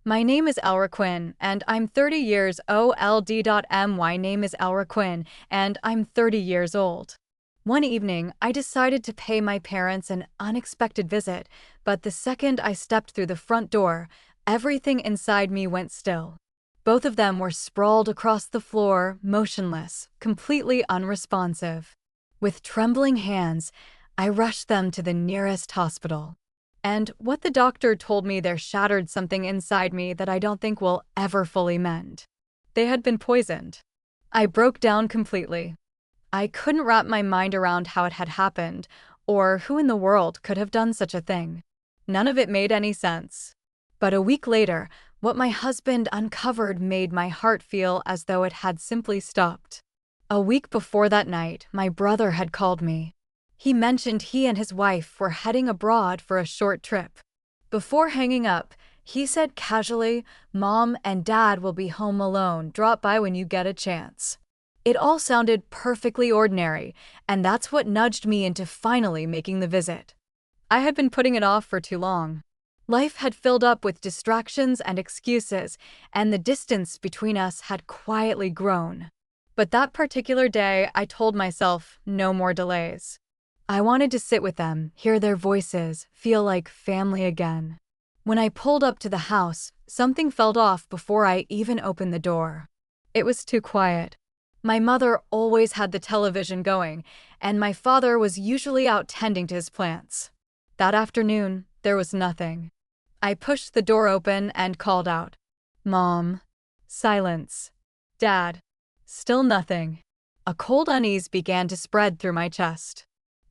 My name is Elra Quinn, and I'm 30 years old. My name is Elra Quinn, and I'm 30 years old. One evening, I decided to pay my parents an unexpected visit, but the second I stepped through the front door, everything inside me went still. Both of them were sprawled across the floor, motionless, completely unresponsive. With trembling hands, I rushed them to the nearest hospital. And what the doctor told me there shattered something inside me that I don't think will ever fully mend. They had been poisoned. I broke down completely. I couldn't wrap my mind around how it had happened, or who in the world could have done such a thing. None of it made any sense. But a week later, what my husband uncovered made my heart feel as though it had simply stopped. A week before that night, my brother had called me. He mentioned he and his wife were heading abroad for a short trip. Before hanging up, he said casually, "Mom and Dad will be home alone. Drop by when you get a chance." It all sounded perfectly ordinary, and that's what nudged me into finally making the visit. I had been putting it off for too long. Life had filled up with distractions and excuses, and the distance between us had quietly grown. But that particular day, I told myself, no more delays. I wanted to sit with them, hear their voices, feel like family again. When I pulled up to the house, something felt off before I even opened the door. It was too quiet. My mother always had the television going, and my father was usually out tending to his plants. That afternoon, there was nothing. I pushed the door open and called out, "Mom." Silence. "Dad." Still nothing. A cold unease began to spread through my chest.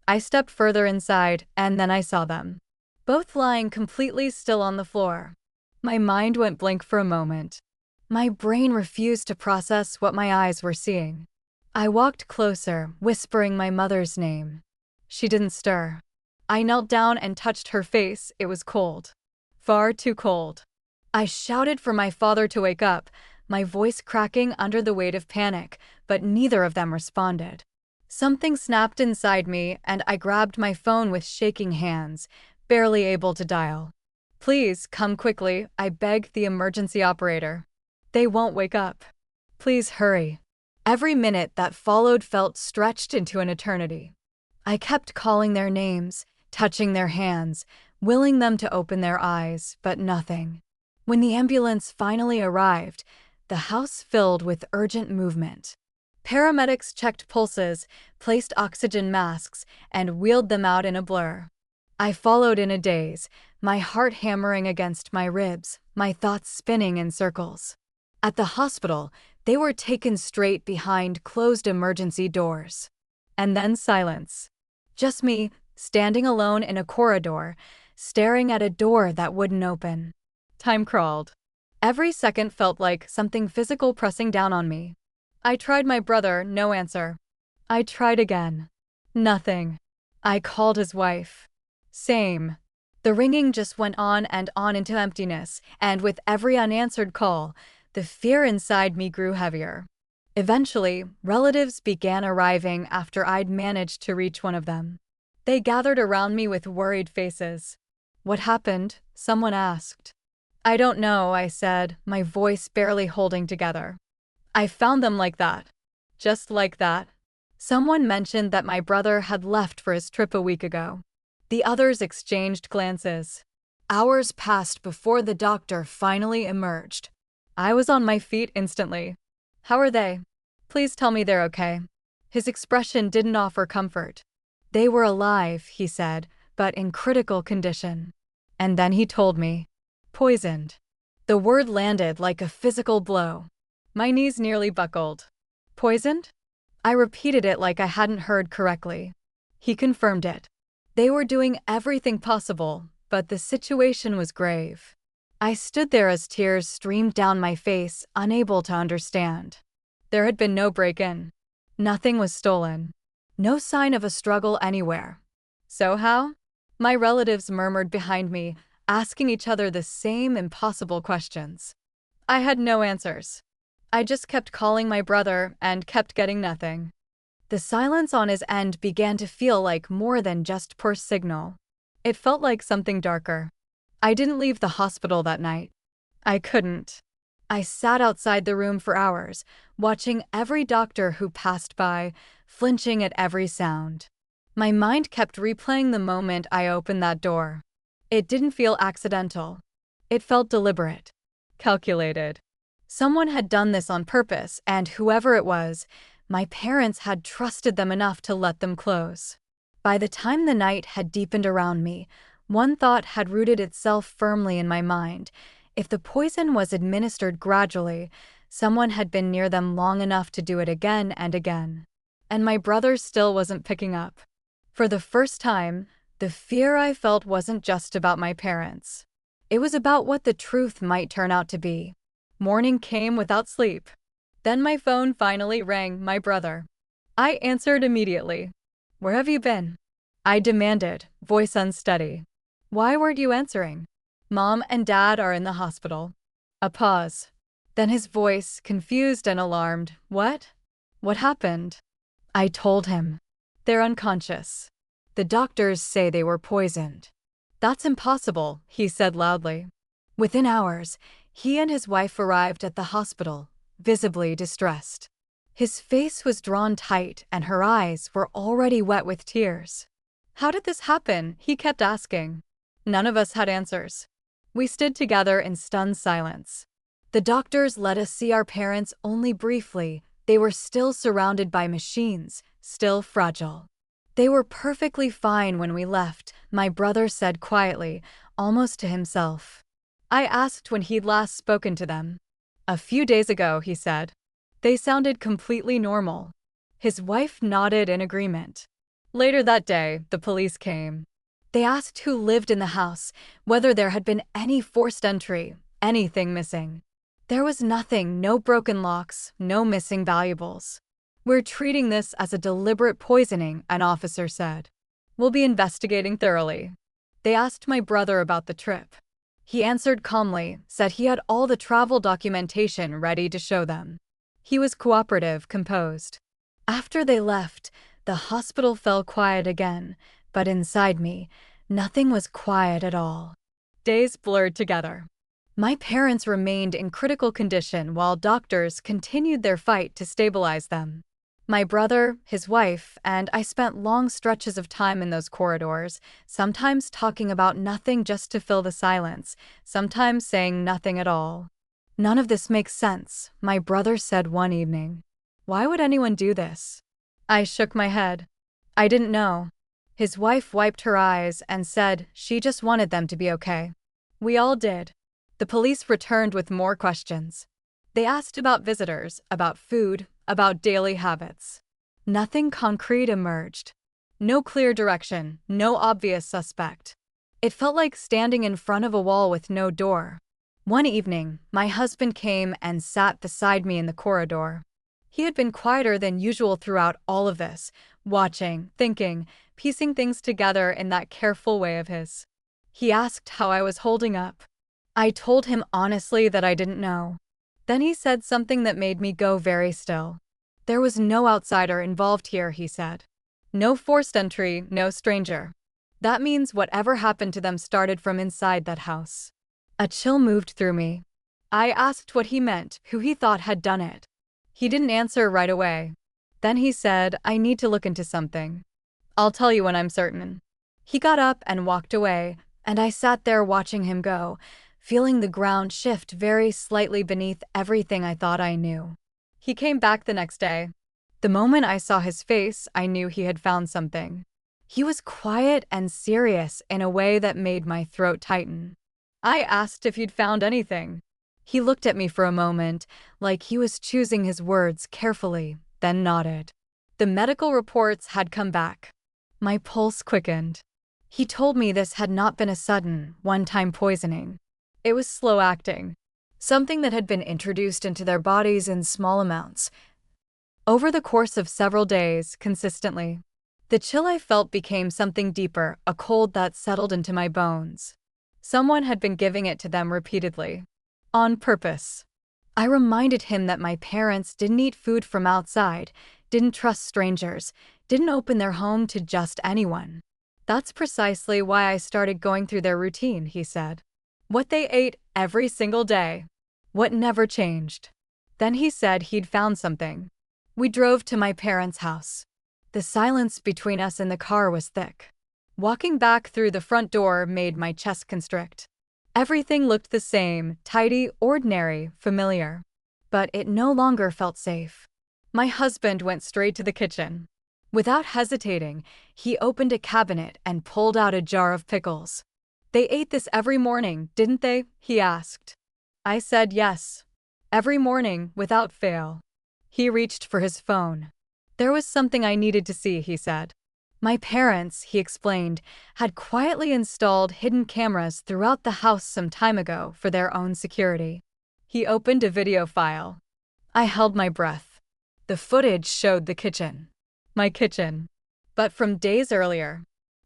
I stepped further inside, and then I saw them. Both lying completely still on the floor. My mind went blank for a moment. My brain refused to process what my eyes were seeing. I walked closer, whispering my mother's name. She didn't stir. I knelt down and touched her face. It was cold. Far too cold. I shouted for my father to wake up, my voice cracking under the weight of panic, but neither of them responded. Something snapped inside me, and I grabbed my phone with shaking hands, barely able to dial. "Please, come quickly," I begged the emergency operator. "They won't wake up. Please hurry." Every minute that followed felt stretched into an eternity. I kept calling their names, touching their hands, willing them to open their eyes, but nothing. When the ambulance finally arrived, the house filled with urgent movement. Paramedics checked pulses, placed oxygen masks, and wheeled them out in a blur. I followed in a daze, my heart hammering against my ribs, my thoughts spinning in circles. At the hospital, they were taken straight behind closed emergency doors. And then silence. Just me, standing alone in a corridor, staring at a door that wouldn't open. Time crawled. Every second felt like something physical pressing down on me. I tried my brother, no answer. I tried again. Nothing. I called his wife. Same. The ringing just went on and on into emptiness, and with every unanswered call, the fear inside me grew heavier. Eventually, relatives began arriving after I'd managed to reach one of them. They gathered around me with worried faces. "What happened?" someone asked. "I don't know," I said, my voice barely holding together. "I found them like that. Just like that." Someone mentioned that my brother had left for his trip a week ago. The others exchanged glances. Hours passed before the doctor finally emerged. I was on my feet instantly. "How are they? Please tell me they're okay." His expression didn't offer comfort. "They were alive," he said, "but in critical condition." And then he told me. Poisoned. The word landed like a physical blow. My knees nearly buckled. Poisoned? I repeated it like I hadn't heard correctly. He confirmed it. They were doing everything possible, but the situation was grave. I stood there as tears streamed down my face, unable to understand. There had been no break-in. Nothing was stolen. No sign of a struggle anywhere. So how? My relatives murmured behind me, asking each other the same impossible questions. I had no answers. I just kept calling my brother and kept getting nothing. The silence on his end began to feel like more than just poor signal. It felt like something darker. I didn't leave the hospital that night. I couldn't. I sat outside the room for hours, watching every doctor who passed by, flinching at every sound. My mind kept replaying the moment I opened that door. It didn't feel accidental. It felt deliberate, calculated. Someone had done this on purpose, and whoever it was, my parents had trusted them enough to let them close. By the time the night had deepened around me, one thought had rooted itself firmly in my mind. If the poison was administered gradually, someone had been near them long enough to do it again and again. And my brother still wasn't picking up. For the first time, the fear I felt wasn't just about my parents. It was about what the truth might turn out to be. Morning came without sleep. Then my phone finally rang, my brother. I answered immediately. "Where have you been?" I demanded, voice unsteady. "Why weren't you answering?" "Mom and Dad are in the hospital." A pause. Then his voice, confused and alarmed. "What? What happened?" I told him. "They're unconscious. The doctors say they were poisoned." "That's impossible," he said loudly. Within hours, he and his wife arrived at the hospital, visibly distressed. His face was drawn tight and her eyes were already wet with tears. "How did this happen?" he kept asking. None of us had answers. We stood together in stunned silence. The doctors let us see our parents only briefly. They were still surrounded by machines, still fragile. "They were perfectly fine when we left," my brother said quietly, almost to himself. I asked when he'd last spoken to them. "A few days ago," he said. "They sounded completely normal." His wife nodded in agreement. Later that day, the police came. They asked who lived in the house, whether there had been any forced entry, anything missing. There was nothing, no broken locks, no missing valuables. "We're treating this as a deliberate poisoning," an officer said. "We'll be investigating thoroughly." They asked my brother about the trip. He answered calmly, said he had all the travel documentation ready to show them. He was cooperative, composed. After they left, the hospital fell quiet again, but inside me, nothing was quiet at all. Days blurred together. My parents remained in critical condition while doctors continued their fight to stabilize them. My brother, his wife, and I spent long stretches of time in those corridors, sometimes talking about nothing just to fill the silence, sometimes saying nothing at all. "None of this makes sense," my brother said one evening. "Why would anyone do this?" I shook my head. I didn't know. His wife wiped her eyes and said she just wanted them to be okay. We all did. The police returned with more questions. They asked about visitors, about food, about daily habits. Nothing concrete emerged. No clear direction, no obvious suspect. It felt like standing in front of a wall with no door. One evening, my husband came and sat beside me in the corridor. He had been quieter than usual throughout all of this, watching, thinking, piecing things together in that careful way of his. He asked how I was holding up. I told him honestly that I didn't know. Then he said something that made me go very still. "There was no outsider involved here," he said. "No forced entry, no stranger. That means whatever happened to them started from inside that house." A chill moved through me. I asked what he meant, who he thought had done it. He didn't answer right away. Then he said, "I need to look into something. I'll tell you when I'm certain." He got up and walked away, and I sat there watching him go, feeling the ground shift very slightly beneath everything I thought I knew. He came back the next day. The moment I saw his face, I knew he had found something. He was quiet and serious in a way that made my throat tighten. I asked if he'd found anything. He looked at me for a moment, like he was choosing his words carefully, then nodded. The medical reports had come back. My pulse quickened. He told me this had not been a sudden, one-time poisoning. It was slow-acting, something that had been introduced into their bodies in small amounts, over the course of several days, consistently. The chill I felt became something deeper, a cold that settled into my bones. Someone had been giving it to them repeatedly. On purpose. I reminded him that my parents didn't eat food from outside, didn't trust strangers, didn't open their home to just anyone. "That's precisely why I started going through their routine," he said. what they ate every single day, what never changed. Then he said he'd found something. We drove to my parents' house. The silence between us in the car was thick. Walking back through the front door made my chest constrict. Everything looked the same, tidy, ordinary, familiar. But it no longer felt safe. My husband went straight to the kitchen. Without hesitating, he opened a cabinet and pulled out a jar of pickles. "They ate this every morning, didn't they?" he asked. I said yes. Every morning, without fail. He reached for his phone. "There was something I needed to see," he said. My parents, he explained, had quietly installed hidden cameras throughout the house some time ago for their own security. He opened a video file. I held my breath. The footage showed the kitchen. My kitchen. But from days earlier.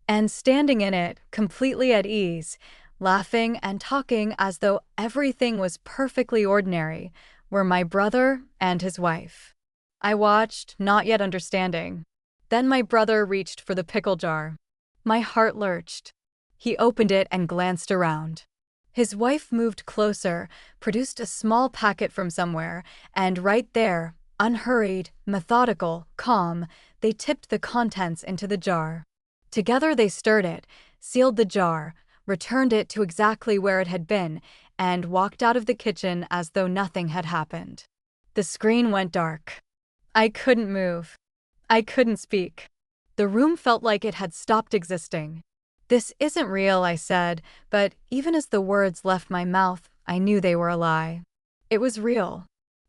And standing in it, completely at ease, laughing and talking as though everything was perfectly ordinary, were my brother and his wife. I watched, not yet understanding. Then my brother reached for the pickle jar. My heart lurched. He opened it and glanced around. His wife moved closer, produced a small packet from somewhere, and right there, unhurried, methodical, calm, they tipped the contents into the jar. Together they stirred it, sealed the jar, returned it to exactly where it had been, and walked out of the kitchen as though nothing had happened. The screen went dark. I couldn't move. I couldn't speak. The room felt like it had stopped existing. "This isn't real," I said, but even as the words left my mouth, I knew they were a lie. It was real.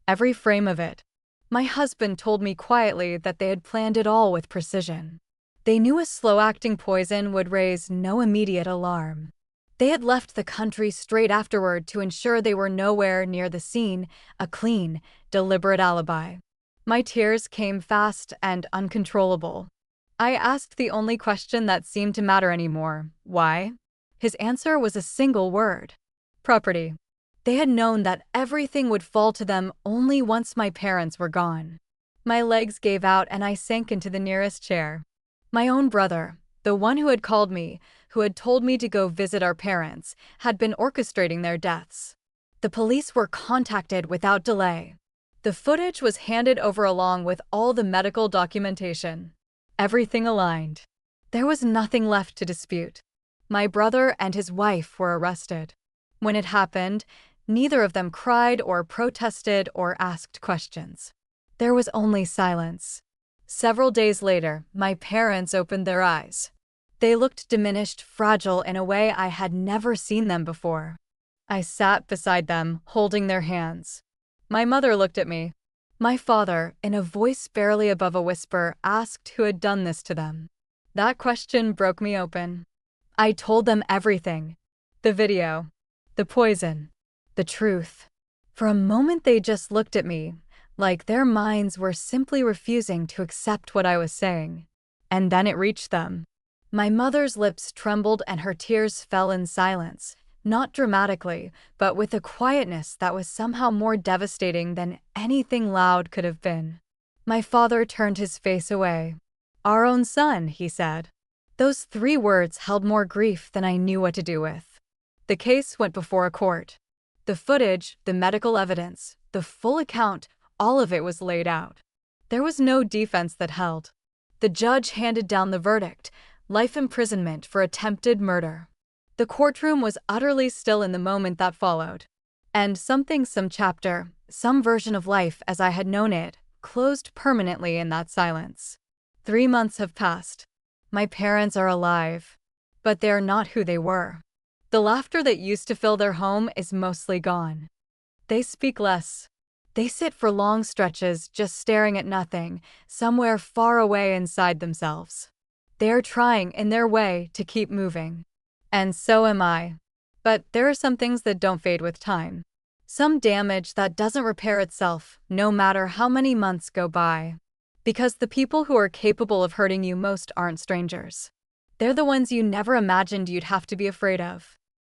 Every frame of it. My husband told me quietly that they had planned it all with precision. They knew a slow-acting poison would raise no immediate alarm. They had left the country straight afterward to ensure they were nowhere near the scene, a clean, deliberate alibi. My tears came fast and uncontrollable. I asked the only question that seemed to matter anymore: why? His answer was a single word: property. They had known that everything would fall to them only once my parents were gone. My legs gave out and I sank into the nearest chair. My own brother, the one who had called me, who had told me to go visit our parents, had been orchestrating their deaths. The police were contacted without delay. The footage was handed over along with all the medical documentation. Everything aligned. There was nothing left to dispute. My brother and his wife were arrested. When it happened, neither of them cried or protested or asked questions. There was only silence. Several days later, my parents opened their eyes. They looked diminished, fragile in a way I had never seen them before. I sat beside them, holding their hands. My mother looked at me. My father, in a voice barely above a whisper, asked who had done this to them. That question broke me open. I told them everything. The video. The poison. The truth. For a moment they just looked at me, like their minds were simply refusing to accept what I was saying. And then it reached them. My mother's lips trembled and her tears fell in silence. Not dramatically, but with a quietness that was somehow more devastating than anything loud could have been. My father turned his face away. "Our own son," he said. Those 3 words held more grief than I knew what to do with. The case went before a court. The footage, the medical evidence, the full account, all of it was laid out. There was no defense that held. The judge handed down the verdict: life imprisonment for attempted murder. The courtroom was utterly still in the moment that followed. And some chapter, some version of life as I had known it, closed permanently in that silence. 3 months have passed. My parents are alive. But they're not who they were. The laughter that used to fill their home is mostly gone. They speak less. They sit for long stretches just staring at nothing, somewhere far away inside themselves. They're trying, in their way, to keep moving. And so am I. But there are some things that don't fade with time. Some damage that doesn't repair itself, no matter how many months go by. Because the people who are capable of hurting you most aren't strangers. They're the ones you never imagined you'd have to be afraid of.